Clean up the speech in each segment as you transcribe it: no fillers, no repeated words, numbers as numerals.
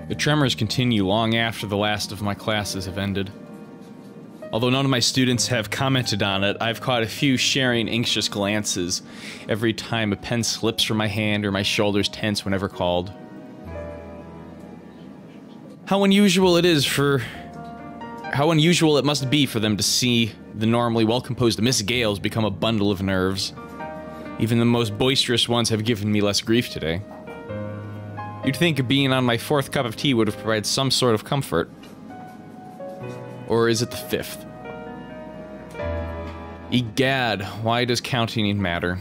The tremors continue long after the last of my classes have ended. Although none of my students have commented on it, I've caught a few sharing anxious glances every time a pen slips from my hand or my shoulders tense whenever called. How unusual it must be for them to see the normally well-composed Miss Gales become a bundle of nerves. Even the most boisterous ones have given me less grief today. You'd think being on my 4th cup of tea would have provided some sort of comfort. Or is it the 5th? Egad, why does counting matter?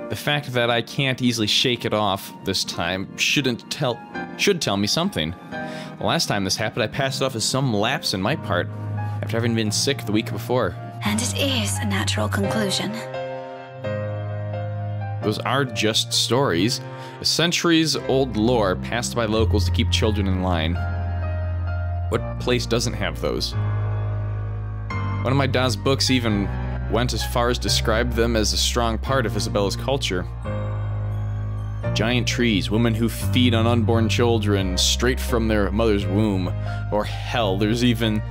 The fact that I can't easily shake it off this time should tell me something. The last time this happened, I passed it off as some lapse in my part, after having been sick the week before. And it is a natural conclusion. Those are just stories, a centuries-old lore passed by locals to keep children in line. What place doesn't have those? One of my Da's books even went as far as describe them as a strong part of Isabella's culture. Giant trees, women who feed on unborn children straight from their mother's womb. Or hell, there's even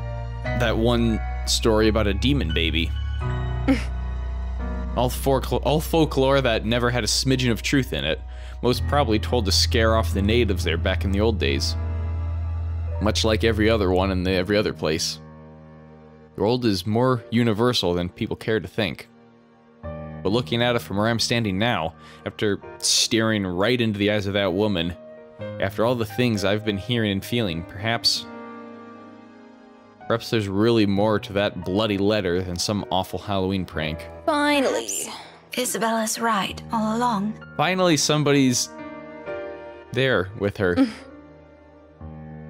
that one story about a demon baby. all folklore that never had a smidgen of truth in it, most probably told to scare off the natives there back in the old days. Much like every other one in every other place. The world is more universal than people care to think. But looking at it from where I'm standing now, after staring right into the eyes of that woman, after all the things I've been hearing and feeling, perhaps there's really more to that bloody letter than some awful Halloween prank. Finally. Isabella's right all along. Finally, somebody's there with her.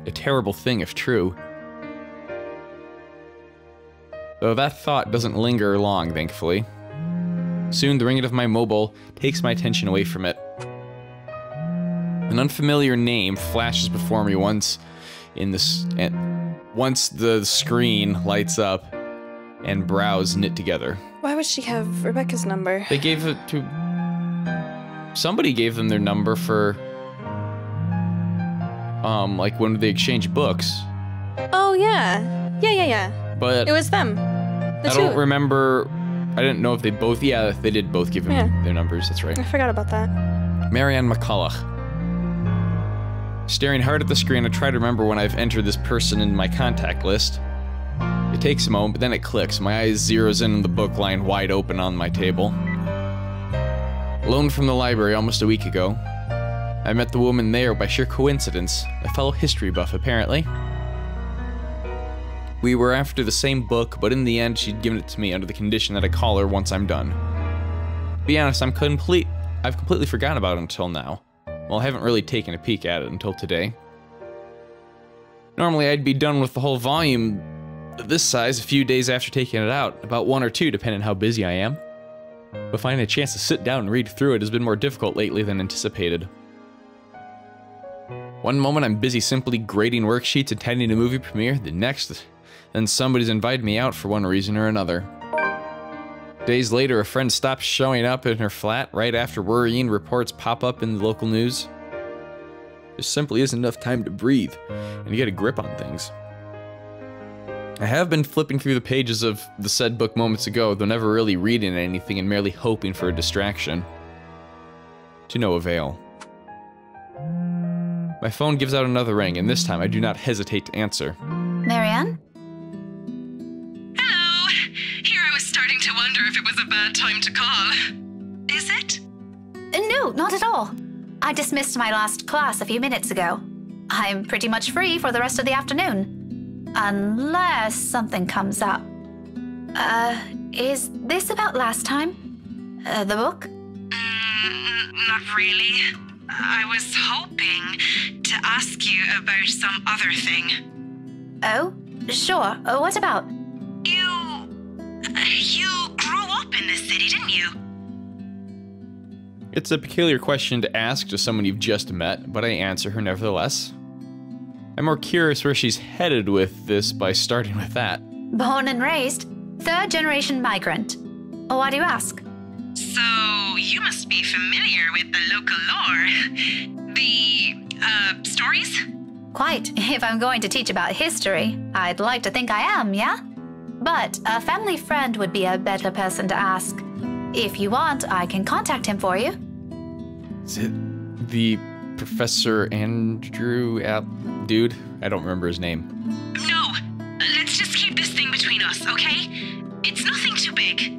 A terrible thing if true. Though that thought doesn't linger long, thankfully. Soon, the ringing of my mobile takes my attention away from it. An unfamiliar name flashes before me once the screen lights up and brows knit together. Why would she have Rebecca's number? They gave it to... Somebody gave them their number for... like when they exchange books. Oh, yeah. Yeah. But it was them. I don't remember... I didn't know if they both... Yeah, they did both give him their numbers, that's right. I forgot about that. Marianne McCulloch. Staring hard at the screen, I try to remember when I've entered this person in my contact list. It takes a moment, but then it clicks. My eyes zeroes in on the book lying wide open on my table. Loaned from the library almost a week ago. I met the woman there by sheer coincidence, a fellow history buff apparently. We were after the same book, but in the end she'd given it to me under the condition that I call her once I'm done. To be honest, I've completely forgotten about it until now. Well, I haven't really taken a peek at it until today. Normally I'd be done with the whole volume this size a few days after taking it out, about 1 or 2 depending on how busy I am. But finding a chance to sit down and read through it has been more difficult lately than anticipated. One moment I'm busy simply grading worksheets and attending a movie premiere, the next, then somebody's invited me out for one reason or another. Days later, a friend stops showing up in her flat right after worrying reports pop up in the local news. There simply isn't enough time to breathe and to get a grip on things. I have been flipping through the pages of the said book moments ago, though never really reading anything and merely hoping for a distraction. To no avail. My phone gives out another ring, and this time I do not hesitate to answer. Marianne? Hello! Here I was starting to wonder if it was a bad time to call. Is it? No, not at all. I dismissed my last class a few minutes ago. I'm pretty much free for the rest of the afternoon. Unless something comes up. Is this about last time? The book? Not really. I was hoping to ask you about some other thing. Oh, sure. What about? You grew up in this city, didn't you? It's a peculiar question to ask to someone you've just met, but I answer her nevertheless. I'm more curious where she's headed with this by starting with that. Born and raised, 3rd-generation migrant. Why do you ask? So, you must be familiar with the local lore. The stories? Quite. If I'm going to teach about history, I'd like to think I am, yeah? But a family friend would be a better person to ask. If you want, I can contact him for you. Is it the Professor Andrew dude? I don't remember his name. No, let's just keep this thing between us, okay? It's nothing too big.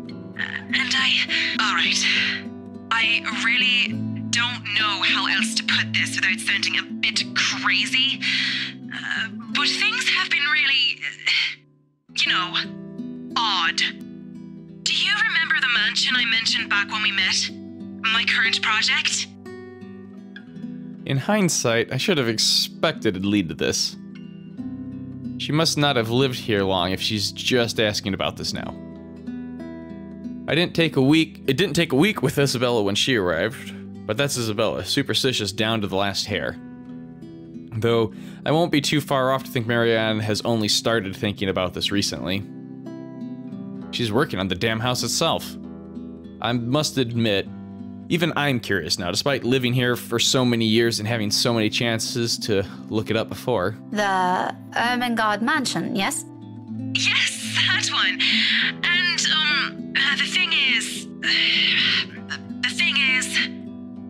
Alright. I really don't know how else to put this without sounding a bit crazy. But things have been really, odd. Do you remember the mansion I mentioned back when we met? My current project? In hindsight, I should have expected it'd lead to this. She must not have lived here long if she's just asking about this now. It didn't take a week with Isabella when she arrived, but that's Isabella, superstitious down to the last hair. Though, I won't be too far off to think Marianne has only started thinking about this recently. She's working on the damn house itself. I must admit, even I'm curious now, despite living here for so many years and having so many chances to look it up before. The Ermengarde Mansion, yes? Yes, that one. And, the thing is,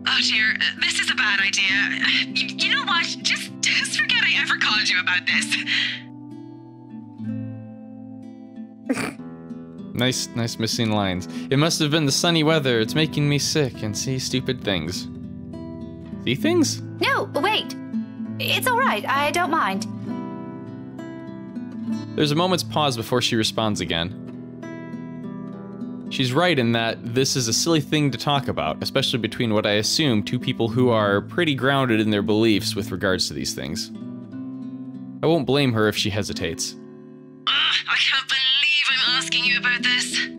oh dear, this is a bad idea. You know what? Just forget I ever called you about this. Nice missing lines. It must have been the sunny weather. It's making me sick and see stupid things. See things? No, wait. It's all right. I don't mind. There's a moment's pause before she responds again. She's right in that this is a silly thing to talk about, especially between what I assume two people who are pretty grounded in their beliefs with regards to these things. I won't blame her if she hesitates. I can't believe I'm asking you about this.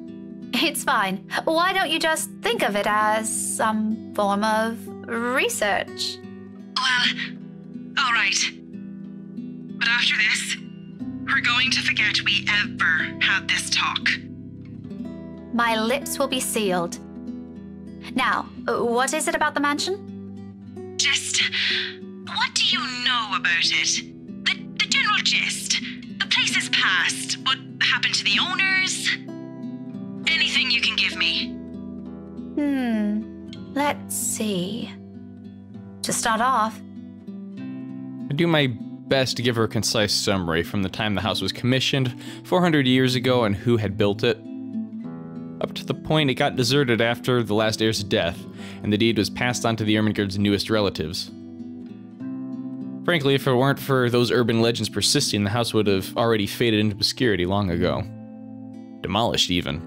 It's fine. Why don't you just think of it as some form of research? Well, all right. But after this, we're going to forget we ever had this talk. My lips will be sealed. Now, what is it about the mansion? Just, what do you know about it? The general gist. The place's past. What happened to the owners? Anything you can give me. Let's see. To start off, I do my best to give her a concise summary from the time the house was commissioned 400 years ago and who had built it, up to the point it got deserted after the last heir's death, and the deed was passed on to the Ermengarde's newest relatives. Frankly, if it weren't for those urban legends persisting, the house would have already faded into obscurity long ago. Demolished, even.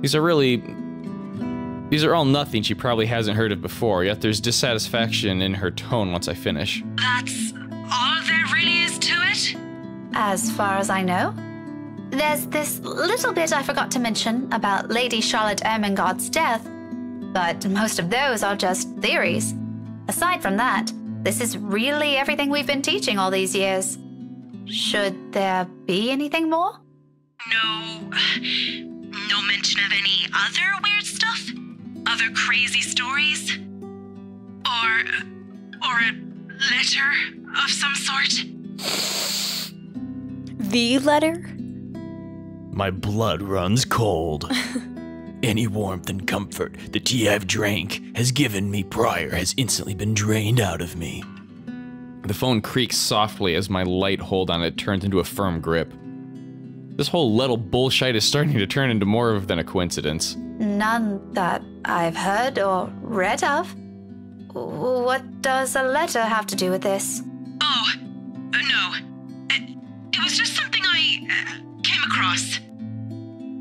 These are all nothing she probably hasn't heard of before, yet there's dissatisfaction in her tone once I finish. That's all there really is to it? as far as I know. There's this little bit I forgot to mention about Lady Charlotte Ermengarde's death, but most of those are just theories. Aside from that, this is really everything we've been teaching all these years. Should there be anything more? No mention of any other weird stuff? Other crazy stories? Or a letter of some sort? The letter? My blood runs cold. Any warmth and comfort the tea I've drank has given me prior has instantly been drained out of me. The phone creaks softly as my light hold on it turns into a firm grip. This whole little bullshit is starting to turn into more than a coincidence. None that I've heard or read of. What does a letter have to do with this? Oh, no. It was just something I came across.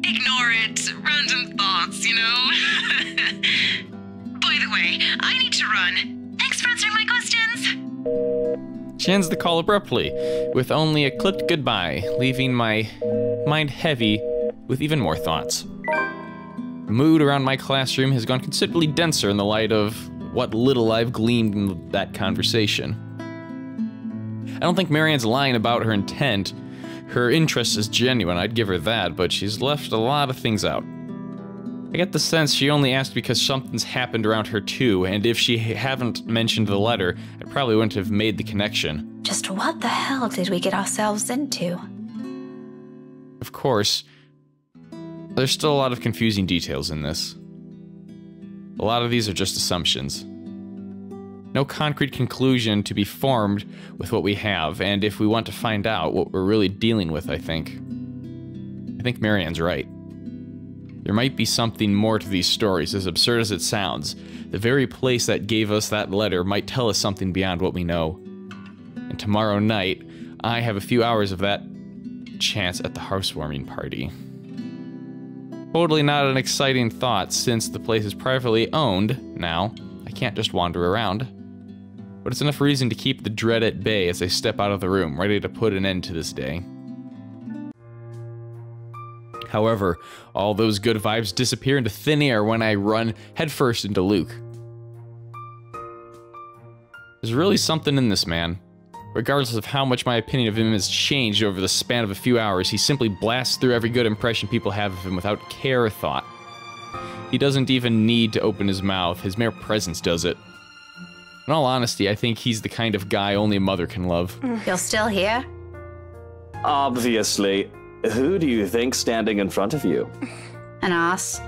Ignore it. Random thoughts, you know? By the way, I need to run. Thanks for answering my questions. She ends the call abruptly, with only a clipped goodbye, leaving my mind heavy with even more thoughts. The mood around my classroom has gone considerably denser in the light of what little I've gleaned in that conversation. I don't think Marianne's lying about her intent. Her interest is genuine, I'd give her that, but she's left a lot of things out. I get the sense she only asked because something's happened around her too, and if she hadn't mentioned the letter, I probably wouldn't have made the connection. Just what the hell did we get ourselves into? Of course, there's still a lot of confusing details in this. A lot of these are just assumptions. No concrete conclusion to be formed with what we have, and if we want to find out what we're really dealing with, I think Marianne's right. There might be something more to these stories, as absurd as it sounds. The very place that gave us that letter might tell us something beyond what we know. And tomorrow night, I have a few hours of that chance at the housewarming party. Totally not an exciting thought, since the place is privately owned now. I can't just wander around. But it's enough reason to keep the dread at bay as I step out of the room, ready to put an end to this day. However, all those good vibes disappear into thin air when I run headfirst into Luke. There's really something in this man. Regardless of how much my opinion of him has changed over the span of a few hours, he simply blasts through every good impression people have of him without care or thought. He doesn't even need to open his mouth, his mere presence does it. In all honesty, I think he's the kind of guy only a mother can love. You're still here? Obviously. Who do you think's standing in front of you? An ass.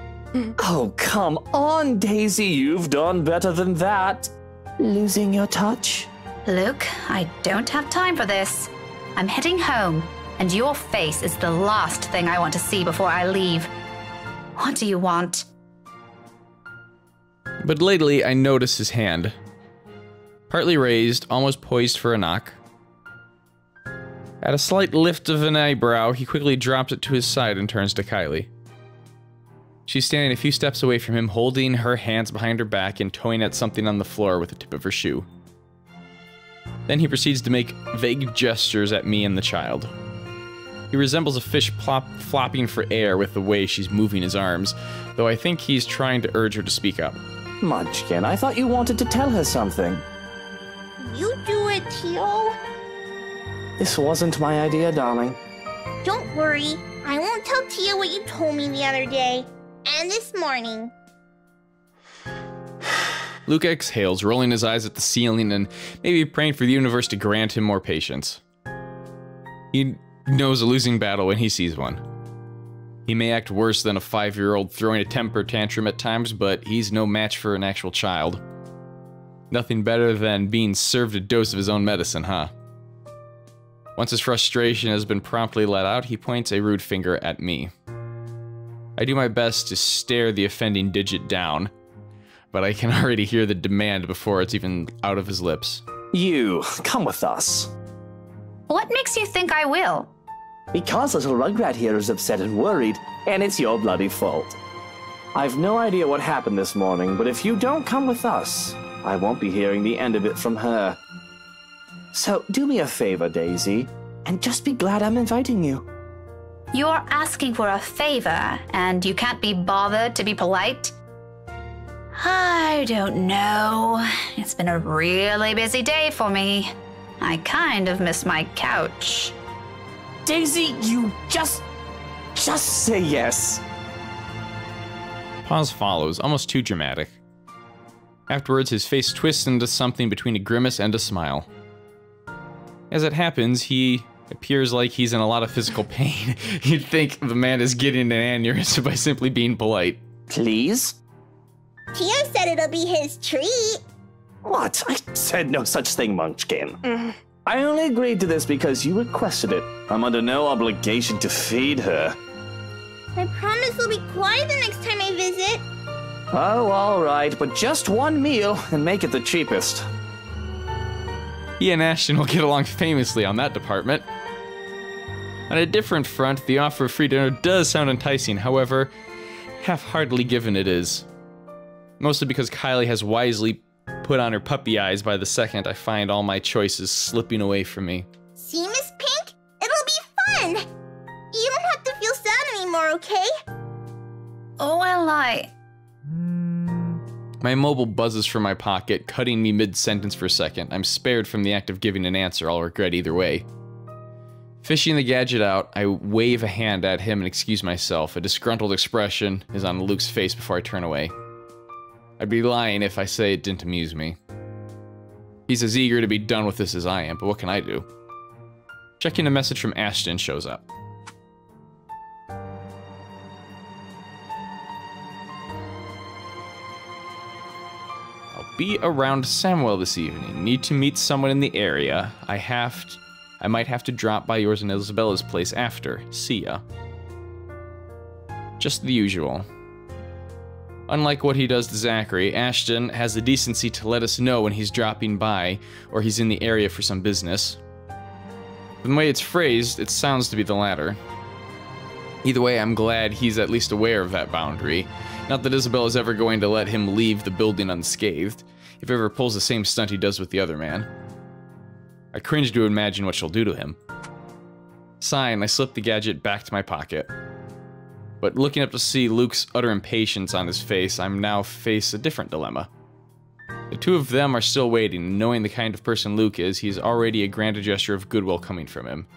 Oh, come on, Daisy, you've done better than that. Losing your touch? Luke, I don't have time for this. I'm heading home, and your face is the last thing I want to see before I leave. What do you want? But lately, I notice his hand. Partly raised, almost poised for a knock. At a slight lift of an eyebrow, he quickly drops it to his side and turns to Kylie. She's standing a few steps away from him, holding her hands behind her back and toying at something on the floor with the tip of her shoe. Then he proceeds to make vague gestures at me and the child. He resembles a fish flopping for air with the way she's moving his arms, though I think he's trying to urge her to speak up. Munchkin, I thought you wanted to tell her something. You do it, Tio. This wasn't my idea, darling. Don't worry. I won't tell Tia what you told me the other day. And this morning. Luke exhales, rolling his eyes at the ceiling and maybe praying for the universe to grant him more patience. He knows a losing battle when he sees one. He may act worse than a 5-year-old throwing a temper tantrum at times, but he's no match for an actual child. Nothing better than being served a dose of his own medicine, huh? Once his frustration has been promptly let out, he points a rude finger at me. I do my best to stare the offending digit down, but I can already hear the demand before it's even out of his lips. You, come with us. What makes you think I will? Because little Rugrat here is upset and worried, and it's your bloody fault. I've no idea what happened this morning, but if you don't come with us, I won't be hearing the end of it from her. So do me a favor, Daisy, and just be glad I'm inviting you. You're asking for a favor, and you can't be bothered to be polite? I don't know. It's been a really busy day for me. I kind of miss my couch. Daisy, you just say yes. Pause follows, almost too dramatic. Afterwards, his face twists into something between a grimace and a smile. As it happens, he appears like he's in a lot of physical pain. You'd think the man is getting an aneurysm by simply being polite. Please? Tio said it'll be his treat. What? I said no such thing, Munchkin. I only agreed to this because you requested it. I'm under no obligation to feed her. I promise I'll be quiet the next time I visit. Oh, all right, but just one meal and make it the cheapest. He and Ashton will get along famously on that department. On a different front, the offer of free dinner does sound enticing, however, half-heartedly given it is. Mostly because Kylie has wisely put on her puppy eyes by the second I find all my choices slipping away from me. See, Miss Pink? It'll be fun! You don't have to feel sad anymore, okay? Oh, well, My mobile buzzes from my pocket, cutting me mid-sentence for a second. I'm spared from the act of giving an answer I'll regret either way. Fishing the gadget out, I wave a hand at him and excuse myself. A disgruntled expression is on Luke's face before I turn away. I'd be lying if I say it didn't amuse me. He's as eager to be done with this as I am, but what can I do? Checking a message from Ashton shows up. I'll be around Samuel this evening. Need to meet someone in the area. I might have to drop by yours and Isabella's place after. See ya. Just the usual. Unlike what he does to Zachary, Ashton has the decency to let us know when he's dropping by or he's in the area for some business. From the way it's phrased, it sounds to be the latter. Either way, I'm glad he's at least aware of that boundary. Not that Isabella's ever going to let him leave the building unscathed, if he ever pulls the same stunt he does with the other man. I cringe to imagine what she'll do to him. Sighing, I slip the gadget back to my pocket. But looking up to see Luke's utter impatience on his face, I'm now face a different dilemma. The two of them are still waiting, and knowing the kind of person Luke is, he's already a grand gesture of goodwill coming from him.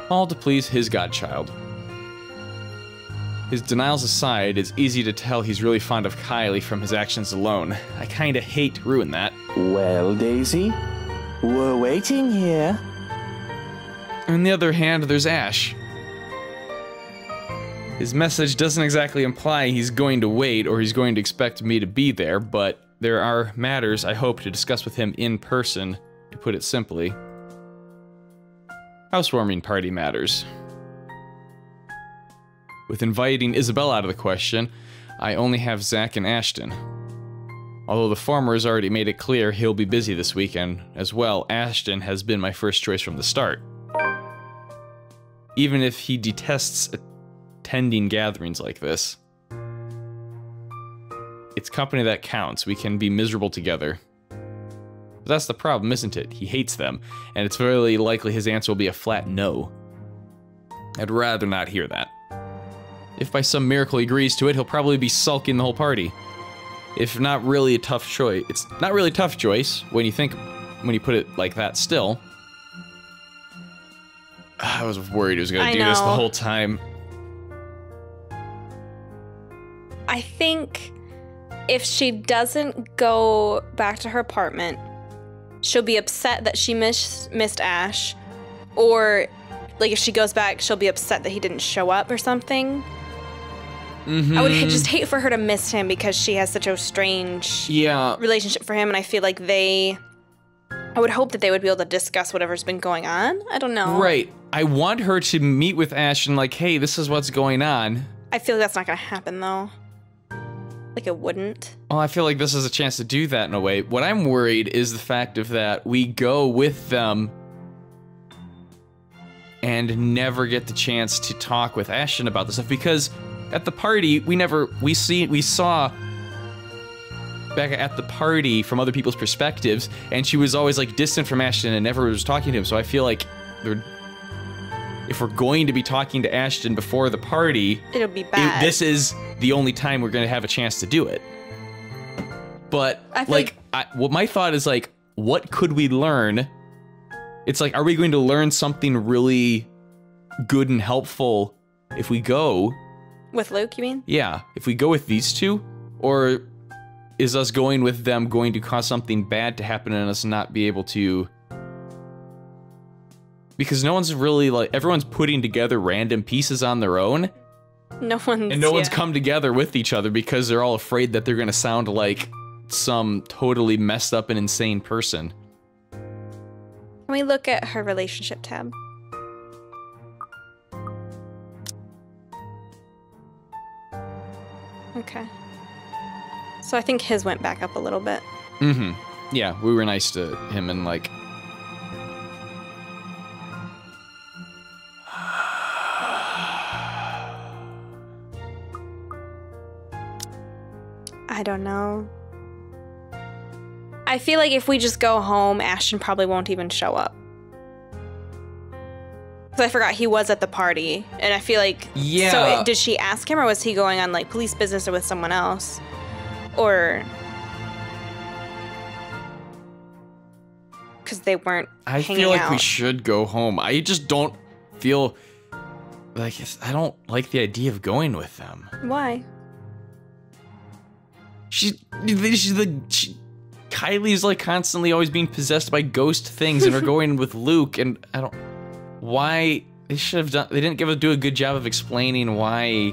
All to please his godchild. His denials aside, it's easy to tell he's really fond of Kylie from his actions alone. I kinda hate to ruin that. Well, Daisy, we're waiting here. On the other hand, there's Ash. His message doesn't exactly imply he's going to wait or he's going to expect me to be there, but there are matters I hope to discuss with him in person, to put it simply. Housewarming party matters. With inviting Isabella out of the question, I only have Zach and Ashton. Although the former has already made it clear he'll be busy this weekend, as well, Ashton has been my first choice from the start. Even if he detests attending gatherings like this. It's company that counts. We can be miserable together. But that's the problem, isn't it? He hates them, and it's very likely his answer will be a flat no. I'd rather not hear that. If by some miracle he agrees to it, he'll probably be sulking the whole party. If not really a tough choice, it's not really a tough choice when you put it like that still. I was worried he was gonna do this the whole time. I think if she doesn't go back to her apartment, she'll be upset that she missed Ash, or like if she goes back, she'll be upset that he didn't show up or something. I would just hate for her to miss him because she has such a strange relationship for him, and I feel like I would hope that they would be able to discuss whatever's been going on. I don't know. Right. I want her to meet with Ash and like, hey, this is what's going on. I feel like that's not gonna happen though. Like it wouldn't. Well, I feel like this is a chance to do that in a way. What I'm worried is the fact of that we go with them and never get the chance to talk with Ashton about this stuff, because at the party, we saw Becca at the party from other people's perspectives, and she was always like distant from Ashton and never was talking to him. So I feel like if we're going to be talking to Ashton before the party, it'll be bad. This is the only time we're going to have a chance to do it. But what my thought is like, what could we learn? It's like, are we going to learn something really good and helpful if we go? With Luke, you mean? Yeah, if we go with these two, or is us going with them going to cause something bad to happen and us not be able to? Because no one's really everyone's putting together random pieces on their own. No one's come together with each other because they're all afraid that they're gonna sound like some totally messed up and insane person. Can we look at her relationship tab? Okay. So I think his went back up a little bit. Yeah, we were nice to him and like... I don't know. I feel like if we just go home, Ashton probably won't even show up. Because I forgot he was at the party, and I feel like... Yeah. So did she ask him, or was he going on, like, police business or with someone else? Or... Because they weren't I hanging feel like out. we should go home. I just don't feel like I don't like the idea of going with them. Why? Kylie's like constantly always being possessed by ghost things, and we're going with Luke, and I don't. Why they should have done? They didn't do a good job of explaining why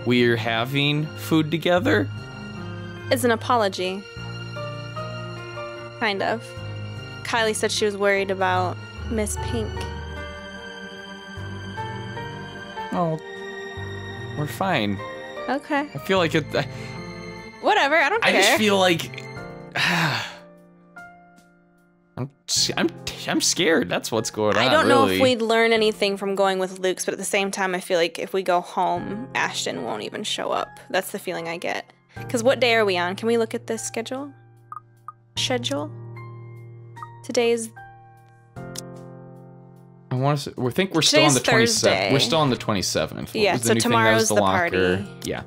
we're having food together. It's an apology. Kind of. Kylie said she was worried about Miss Pink. Oh, we're fine. Okay. I feel like it. Whatever, I don't care. I just feel like I'm scared. That's what's going on. I don't know really. if we'd learn anything from going with Luke's, but at the same time, I feel like if we go home, Ashton won't even show up. That's the feeling I get. Because what day are we on? Can we look at this schedule? Today is... I want to. We think we're still on the 27th. We're still on the 27th. Yeah, What was so new thing? That tomorrow's was the locker. party. Yeah.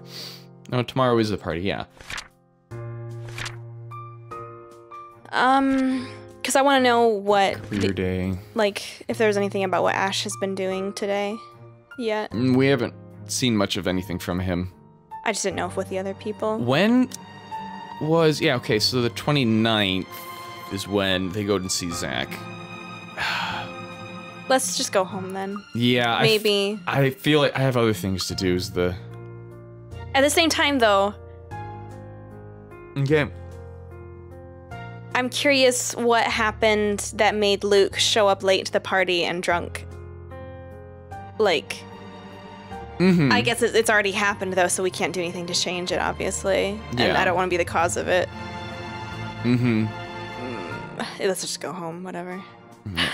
No, tomorrow is the party. Yeah. Because I want to know what... Career day. Like, if there's anything about what Ash has been doing today yet. We haven't seen much of anything from him. I just didn't know if with the other people. When was... Yeah, okay, so the 29th is when they go to see Zach. Let's just go home then. Yeah, Maybe. I feel like I have other things to do. Is the... At the same time, though, Okay. I'm curious what happened that made Luke show up late to the party and drunk. Like, I guess it's already happened, though, so we can't do anything to change it, obviously. Yeah. And I don't want to be the cause of it. Mm-hmm. Let's just go home, whatever.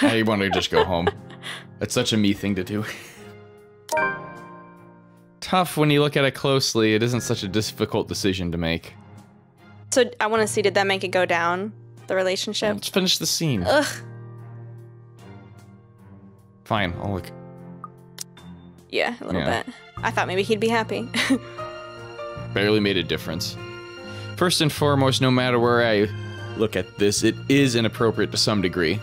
I want to just go home. It's such a me thing to do. Tough when you look at it closely. It isn't such a difficult decision to make. So I want to see, did that make it go down, the relationship? Let's finish the scene. Ugh. Fine, I'll look. Yeah, a little Yeah. bit. I thought maybe he'd be happy. Barely made a difference. First and foremost, no matter where I look at this, it is inappropriate to some degree.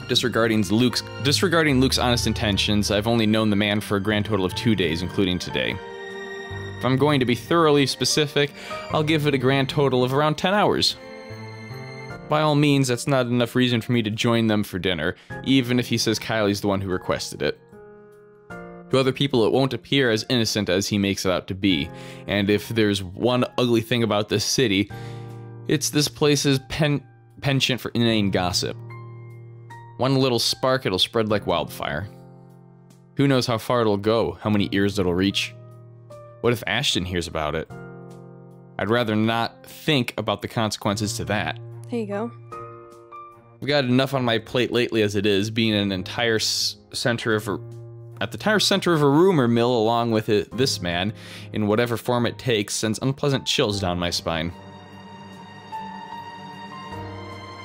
Disregarding Luke's honest intentions, I've only known the man for a grand total of 2 days, including today. If I'm going to be thoroughly specific, I'll give it a grand total of around 10 hours. By all means, that's not enough reason for me to join them for dinner, even if he says Kylie's the one who requested it. To other people, it won't appear as innocent as he makes it out to be, and if there's one ugly thing about this city, it's this place's penchant for inane gossip. One little spark, it'll spread like wildfire. Who knows how far it'll go, how many ears it'll reach? What if Ashton hears about it? I'd rather not think about the consequences to that. There you go. I've got enough on my plate lately as it is, being an entire center of a rumor mill along with this man, in whatever form it takes, sends unpleasant chills down my spine.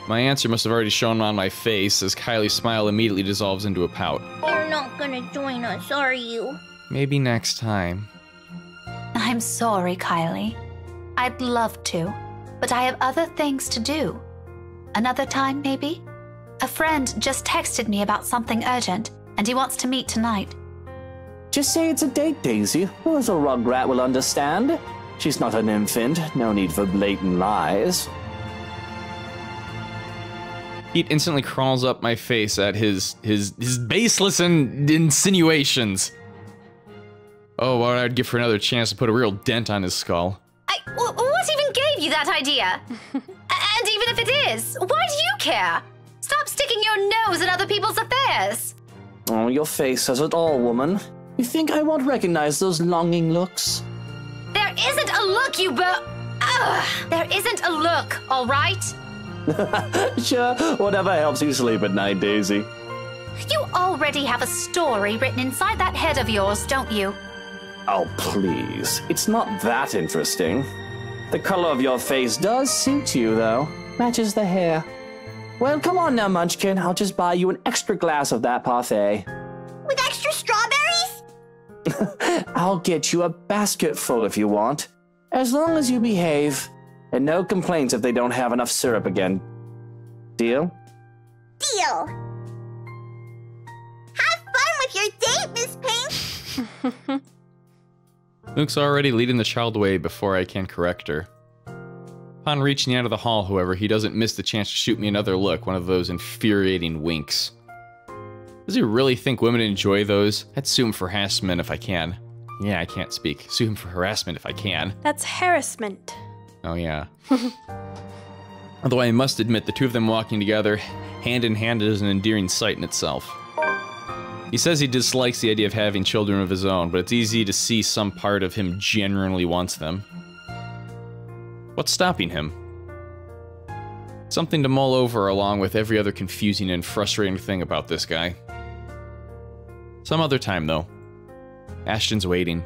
My answer must have already shown on my face, as Kylie's smile immediately dissolves into a pout. You're not gonna join us, are you? Maybe next time. I'm sorry, Kylie. I'd love to, but I have other things to do. Another time, maybe? A friend just texted me about something urgent, and he wants to meet tonight. Just say it's a date, Daisy. A little rugrat will understand. She's not an infant. No need for blatant lies. Heat instantly crawls up my face at his baseless insinuations. Oh, what I'd give for another chance to put a real dent on his skull. What even gave you that idea? And even if it is, why do you care? Stop sticking your nose in other people's affairs. Oh, your face says it all, woman. You think I won't recognize those longing looks? There isn't a look, there isn't a look, all right? Sure, whatever helps you sleep at night, Daisy. You already have a story written inside that head of yours, don't you? Oh, please. It's not that interesting. The color of your face does suit you, though. Matches the hair. Well, come on now, Munchkin. I'll just buy you an extra glass of that parfait. With extra strawberries? I'll get you a basket full if you want. As long as you behave. And no complaints if they don't have enough syrup again. Deal? Deal. Have fun with your date, Miss Pink. Luke's already leading the child away before I can correct her. Upon reaching out of the hall, however, he doesn't miss the chance to shoot me another look, one of those infuriating winks. Does he really think women enjoy those? I'd sue him for harassment if I can. Yeah, I can't speak. Sue him for harassment if I can. That's harassment. Oh, yeah. Although I must admit, the two of them walking together, hand in hand, is an endearing sight in itself. He says he dislikes the idea of having children of his own, but it's easy to see some part of him genuinely wants them. What's stopping him? Something to mull over along with every other confusing and frustrating thing about this guy. Some other time, though. Ashton's waiting.